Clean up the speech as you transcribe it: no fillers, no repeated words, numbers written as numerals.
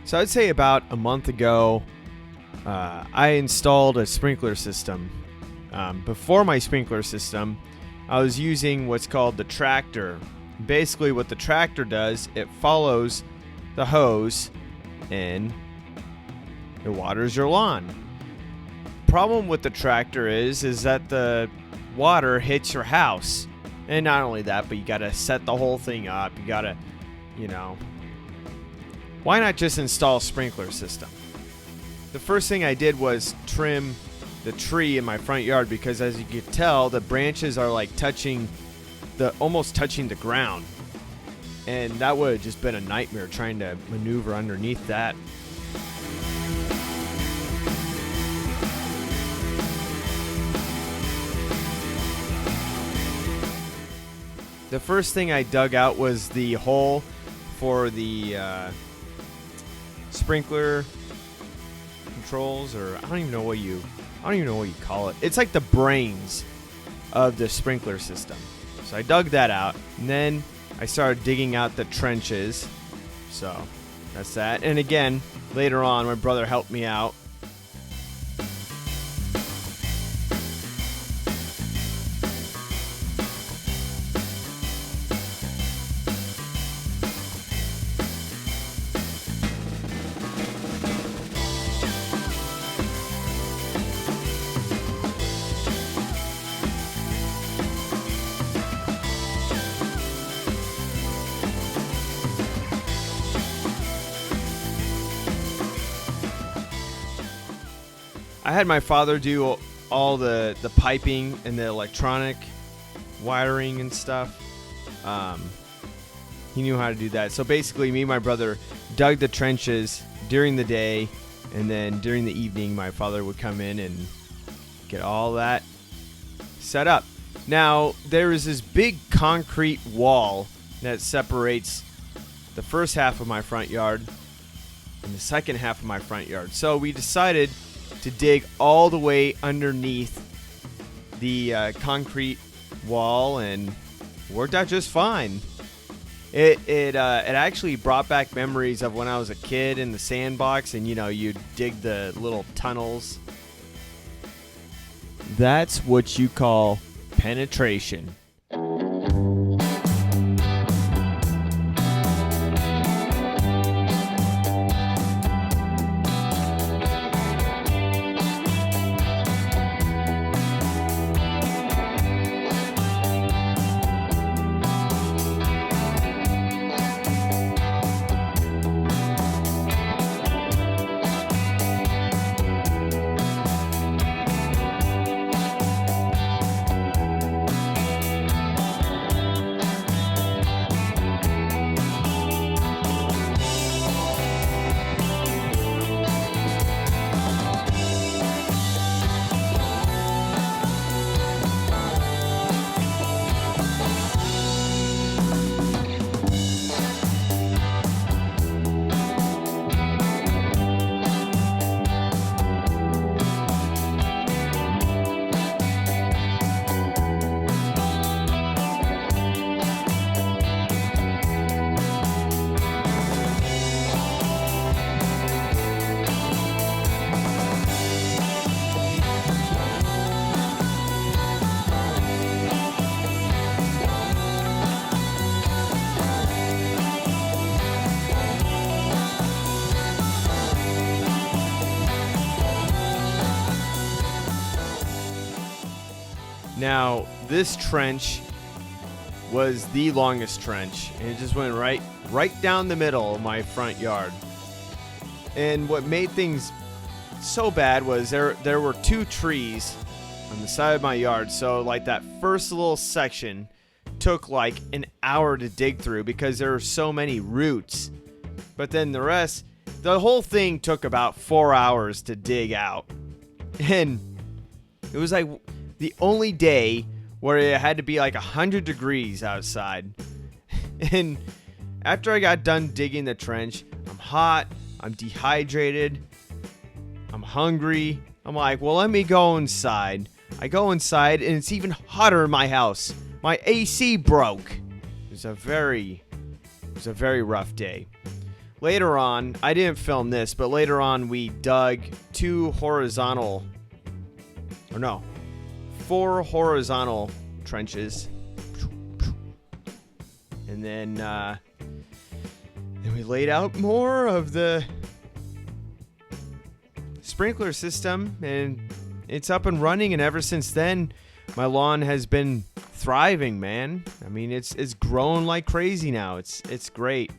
So I'd say about a month ago, I installed a sprinkler system. Before my sprinkler system, I was using what's called the tractor. Basically, what the tractor does, it follows the hose and it waters your lawn. Problem with the tractor is that the water hits your house. And not only that, but you got to set the whole thing up. You got to, why not just install a sprinkler system? The first thing I did was trim the tree in my front yard because, as you can tell, the branches are like almost touching the ground. And that would have just been a nightmare trying to maneuver underneath that. The first thing I dug out was the hole for the sprinkler controls, or I don't even know what you call it. It's like the brains of the sprinkler system. So I dug that out, and then I started digging out the trenches. So that's that. And again, later on, my brother helped me out. I had my father do all the piping and the electronic wiring and stuff. He knew how to do that. So basically, me and my brother dug the trenches during the day, and then during the evening, my father would come in and get all that set up. Now, there is this big concrete wall that separates the first half of my front yard and the second half of my front yard. So we decided to dig all the way underneath the concrete wall, and worked out just fine. It actually brought back memories of when I was a kid in the sandbox, and you'd dig the little tunnels. That's what you call penetration. Now, this trench was the longest trench, and it just went right down the middle of my front yard. And what made things so bad was there were two trees on the side of my yard, so like that first little section took like an hour to dig through because there were so many roots. But then the whole thing took about 4 hours to dig out. And it was like the only day where it had to be like 100 degrees outside. And after I got done digging the trench, I'm hot, I'm dehydrated, I'm hungry. I'm like, well, let me go inside. I go inside, and it's even hotter in my house. My AC broke. It was a very rough day. later on, I didn't film this, but later on we dug 4 horizontal trenches. And then we laid out more of the sprinkler system, and it's up and running. And ever since then, my lawn has been thriving, man. I mean, it's grown like crazy now. It's great.